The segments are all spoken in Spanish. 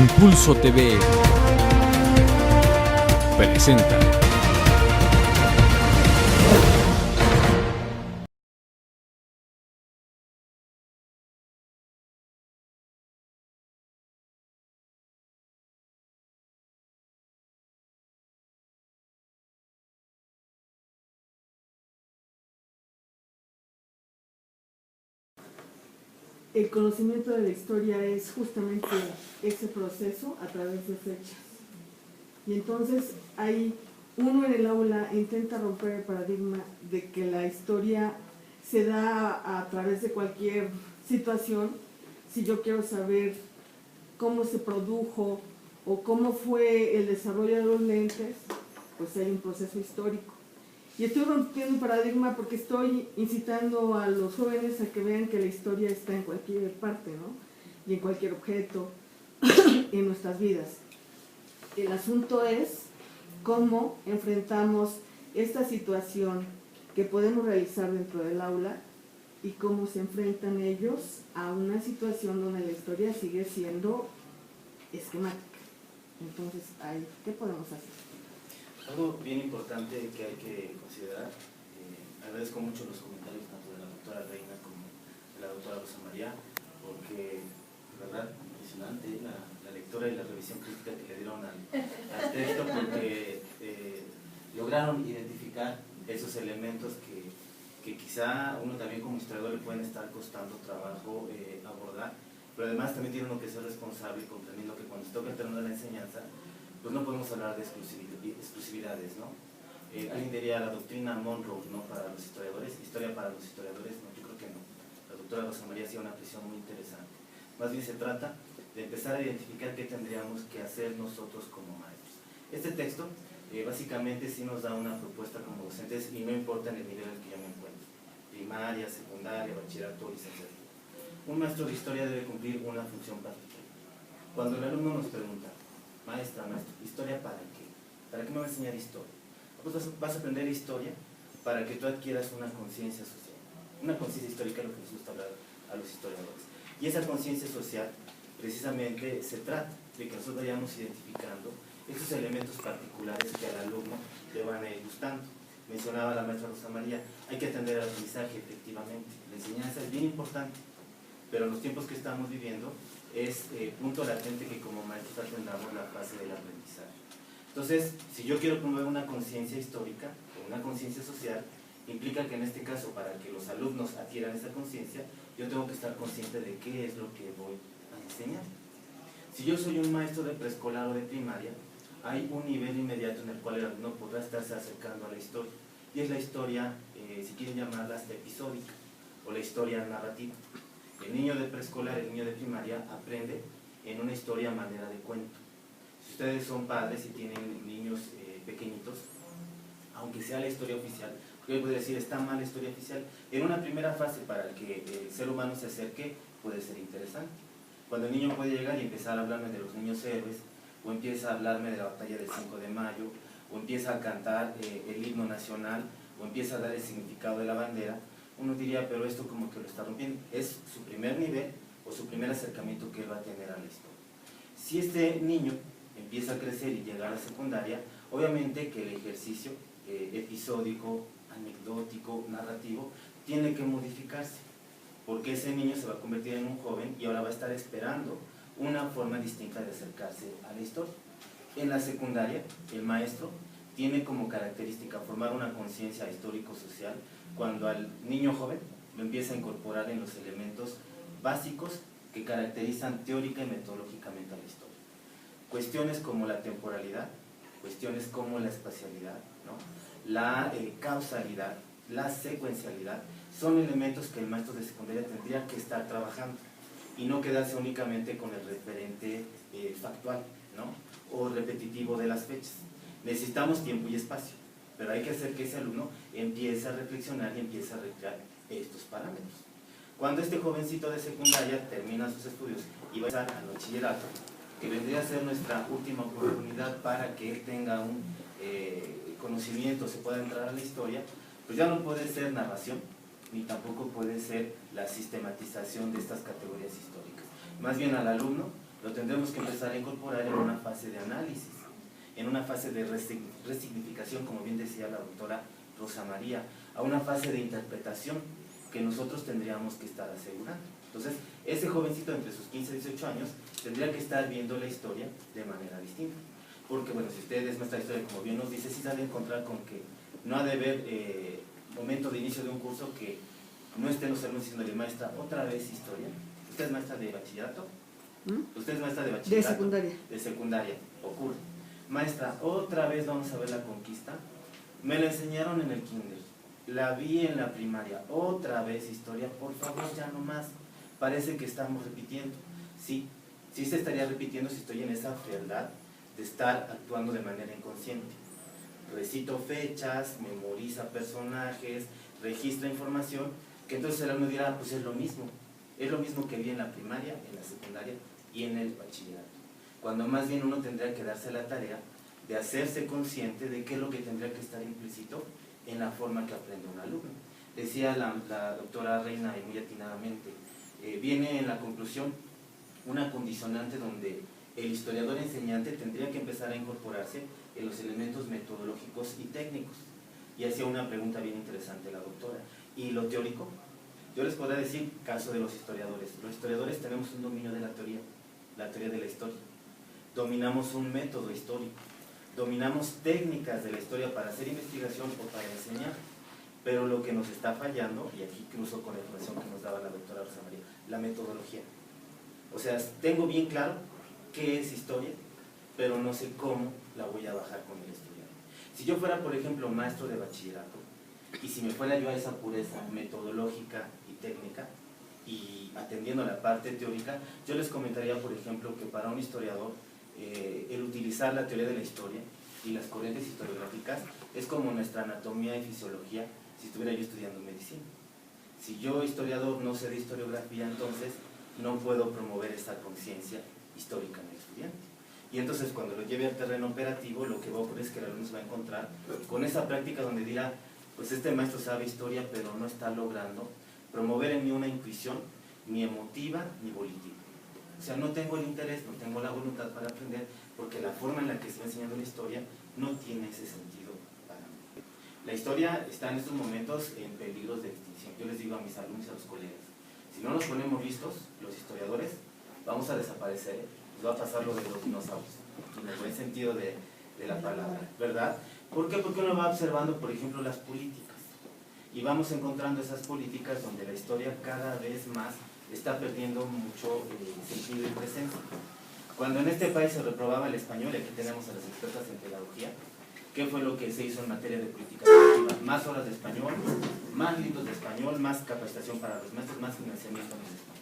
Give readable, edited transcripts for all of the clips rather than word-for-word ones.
Impulso TV presenta el conocimiento de la historia es justamente ese proceso a través de fechas. Y entonces uno en el aula intenta romper el paradigma de que la historia se da a través de cualquier situación. Si yo quiero saber cómo se produjo o cómo fue el desarrollo de los lentes, pues hay un proceso histórico. Y estoy rompiendo un paradigma porque estoy incitando a los jóvenes a que vean que la historia está en cualquier parte, ¿no? Y en cualquier objeto en nuestras vidas. El asunto es cómo enfrentamos esta situación que podemos realizar dentro del aula y cómo se enfrentan ellos a una situación donde la historia sigue siendo esquemática. Entonces, ¿qué podemos hacer? Algo bien importante que hay que considerar, agradezco mucho los comentarios tanto de la doctora Reina como de la doctora Rosa María, porque, de verdad, impresionante la lectura y la revisión crítica que le dieron al texto, porque lograron identificar esos elementos que quizá uno también como historiador le pueden estar costando trabajo abordar, pero además también tiene uno que ser responsable comprendiendo que cuando se toca el terreno de la enseñanza, pues no podemos hablar de exclusividades, ¿no? Alguien diría la doctrina Monroe, ¿no? Para los historiadores, historia para los historiadores, no, yo creo que no. La doctora Rosa María hacía una presión muy interesante. Más bien se trata de empezar a identificar qué tendríamos que hacer nosotros como maestros. Este texto básicamente sí nos da una propuesta como docentes y no importa en el nivel en el que yo me encuentro, primaria, secundaria, bachillerato, licenciatura. Un maestro de historia debe cumplir una función particular. Cuando el alumno nos pregunta, maestra, ¿historia para qué? ¿Para qué me va a enseñar historia? Pues vas a aprender historia para que tú adquieras una conciencia social. Una conciencia histórica es lo que nos gusta hablar a los historiadores. Y esa conciencia social, precisamente, se trata de que nosotros vayamos identificando esos elementos particulares que al alumno le van a ir gustando. Mencionaba la maestra Rosa María, hay que atender al aprendizaje, efectivamente. La enseñanza es bien importante, pero en los tiempos que estamos viviendo es punto latente que como maestros atendamos la fase del aprendizaje. Entonces, si yo quiero promover una conciencia histórica o una conciencia social, implica que en este caso, para que los alumnos adquieran esa conciencia, yo tengo que estar consciente de qué es lo que voy a enseñar. Si yo soy un maestro de preescolar o de primaria, hay un nivel inmediato en el cual el alumno podrá estarse acercando a la historia, y es la historia, si quieren llamarla hasta episódica, o la historia narrativa. El niño de preescolar, el niño de primaria, aprende en una historia a manera de cuento. Si ustedes son padres y tienen niños pequeñitos, aunque sea la historia oficial, porque yo puedo decir, está mal la historia oficial, en una primera fase para que el ser humano se acerque, puede ser interesante. Cuando el niño puede llegar y empezar a hablarme de los niños héroes, o empieza a hablarme de la batalla del 5 de mayo, o empieza a cantar el himno nacional, o empieza a dar el significado de la bandera, uno diría, pero esto como que lo está rompiendo. Es su primer nivel o su primer acercamiento que él va a tener a la historia. Si este niño empieza a crecer y llega a la secundaria, obviamente que el ejercicio episódico, anecdótico, narrativo, tiene que modificarse, porque ese niño se va a convertir en un joven y ahora va a estar esperando una forma distinta de acercarse a la historia. En la secundaria, el maestro tiene como característica formar una conciencia histórico-social cuando al niño joven lo empieza a incorporar en los elementos básicos que caracterizan teórica y metodológicamente a la historia. Cuestiones como la temporalidad, cuestiones como la espacialidad, ¿no? La causalidad, la secuencialidad, son elementos que el maestro de secundaria tendría que estar trabajando y no quedarse únicamente con el referente factual, ¿no? O repetitivo de las fechas. Necesitamos tiempo y espacio, pero hay que hacer que ese alumno empiece a reflexionar y empiece a recrear estos parámetros. Cuando este jovencito de secundaria termina sus estudios y va a pasar al bachillerato, que vendría a ser nuestra última oportunidad para que él tenga un conocimiento, se pueda entrar a la historia, pues ya no puede ser narración, ni tampoco puede ser la sistematización de estas categorías históricas. Más bien al alumno lo tendremos que empezar a incorporar en una fase de análisis, en una fase de resignificación, como bien decía la doctora Rosa María, a una fase de interpretación que nosotros tendríamos que estar asegurando. Entonces, ese jovencito entre sus 15 y 18 años tendría que estar viendo la historia de manera distinta. Porque, bueno, si usted es nuestra historia, como bien nos dice, sí se ha de encontrar con que no ha de haber momento de inicio de un curso que no estén los alumnos diciéndole, maestra, otra vez historia. ¿Usted es maestra de bachillerato? ¿Usted es maestra de bachillerato? De secundaria. De secundaria, ocurre. Maestra, otra vez vamos a ver la conquista. Me la enseñaron en el kinder, la vi en la primaria, otra vez historia, por favor, ya no más. Parece que estamos repitiendo. Sí, sí se estaría repitiendo si estoy en esa frialdad de estar actuando de manera inconsciente. Recito fechas, memoriza personajes, registra información, que entonces el alumno dirá, pues es lo mismo que vi en la primaria, en la secundaria y en el bachillerato. Cuando más bien uno tendría que darse la tarea de hacerse consciente de qué es lo que tendría que estar implícito en la forma que aprende un alumno. Decía la doctora Reina, y muy atinadamente, viene en la conclusión una condicionante donde el historiador enseñante tendría que empezar a incorporarse en los elementos metodológicos y técnicos. Y hacía una pregunta bien interesante la doctora. ¿Y lo teórico? Yo les podría decir, caso de los historiadores. Los historiadores tenemos un dominio de la teoría de la historia. Dominamos un método histórico. Dominamos técnicas de la historia para hacer investigación o para enseñar. Pero lo que nos está fallando, y aquí cruzo con la información que nos daba la doctora Rosa María, la metodología. O sea, tengo bien claro qué es historia, pero no sé cómo la voy a bajar con el estudiante. Si yo fuera, por ejemplo, maestro de bachillerato, y si me fuera yo a esa pureza metodológica y técnica, y atendiendo a la parte teórica, yo les comentaría, por ejemplo, que para un historiador, el utilizar la teoría de la historia y las corrientes historiográficas es como nuestra anatomía y fisiología si estuviera yo estudiando medicina. Si yo, historiador, no sé de historiografía, entonces no puedo promover esta conciencia histórica en el estudiante. Y entonces cuando lo lleve al terreno operativo, lo que va a ocurrir es que el alumno se va a encontrar con esa práctica donde dirá, pues este maestro sabe historia, pero no está logrando promover en mí una intuición ni emotiva ni volitiva. O sea, no tengo el interés, no tengo la voluntad para aprender, porque la forma en la que se va enseñando la historia no tiene ese sentido para mí. La historia está en estos momentos en peligros de extinción. Yo les digo a mis alumnos y a los colegas, si no nos ponemos listos, los historiadores, vamos a desaparecer, nos va a pasar lo de los dinosaurios, en el buen sentido de la palabra, ¿verdad? ¿Por qué? Porque uno va observando, por ejemplo, las políticas, y vamos encontrando esas políticas donde la historia cada vez más está perdiendo mucho sentido y presencia. Cuando en este país se reprobaba el español, y aquí tenemos a las expertas en pedagogía, ¿qué fue lo que se hizo en materia de política educativa? Más horas de español, más libros de español, más capacitación para los maestros, más financiamiento en el español.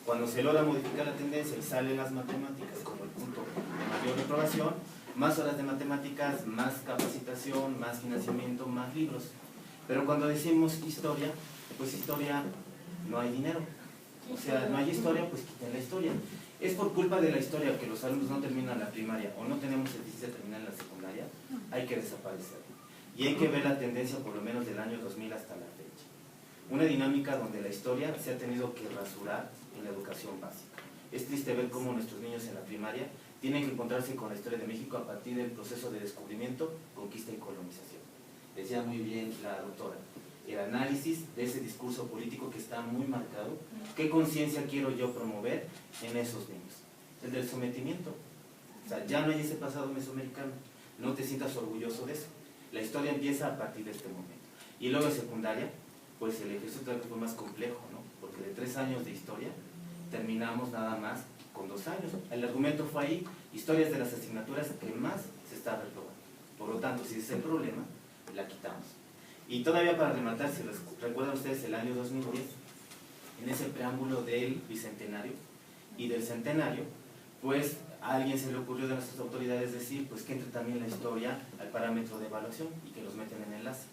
Cuando se logra modificar la tendencia y salen las matemáticas como el punto de mayor reprobación, más horas de matemáticas, más capacitación, más financiamiento, más libros. Pero cuando decimos historia, pues historia no hay dinero. O sea, no hay historia, pues quiten la historia. Es por culpa de la historia que los alumnos no terminan la primaria o no tenemos el difícil de terminar la secundaria, hay que desaparecer. Y hay que ver la tendencia por lo menos del año 2000 hasta la fecha. Una dinámica donde la historia se ha tenido que rasurar en la educación básica. Es triste ver cómo nuestros niños en la primaria tienen que encontrarse con la historia de México a partir del proceso de descubrimiento, conquista y colonización. Decía muy bien la doctora, el análisis de ese discurso político que está muy marcado, ¿qué conciencia quiero yo promover en esos niños? El del sometimiento. O sea, ya no hay ese pasado mesoamericano, no te sientas orgulloso de eso. La historia empieza a partir de este momento. Y luego en secundaria, pues el ejercicio tal vez fue más complejo, ¿no? Porque de 3 años de historia, terminamos nada más con 2 años. El argumento fue ahí, historias de las asignaturas que más se está reprobando. Por lo tanto, si ese es el problema, la quitamos. Y todavía para rematar, si recuerdan ustedes el año 2010, en ese preámbulo del bicentenario y del centenario, pues a alguien se le ocurrió de nuestras autoridades decir, pues que entre también la historia al parámetro de evaluación y que los meten en enlace.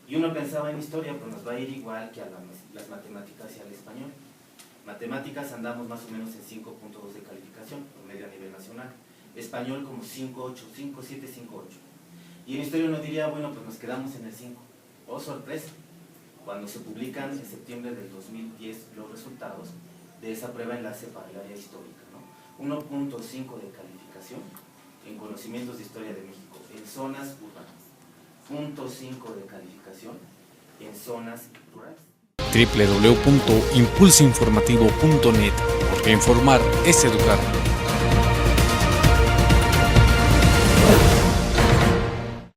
Y uno pensaba en historia, pues nos va a ir igual que a las matemáticas y al español. Matemáticas andamos más o menos en 5.2 de calificación, promedio a nivel nacional. Español como 5.8, 5.7, 5.8. Y en historia uno diría, bueno, pues nos quedamos en el 5. Oh, sorpresa, cuando se publican en septiembre del 2010 los resultados de esa prueba enlace para el área histórica, ¿no? 1.5 de calificación en conocimientos de historia de México en zonas urbanas, 0.5 de calificación en zonas rurales. www.impulsoinformativo.net, porque informar es educar.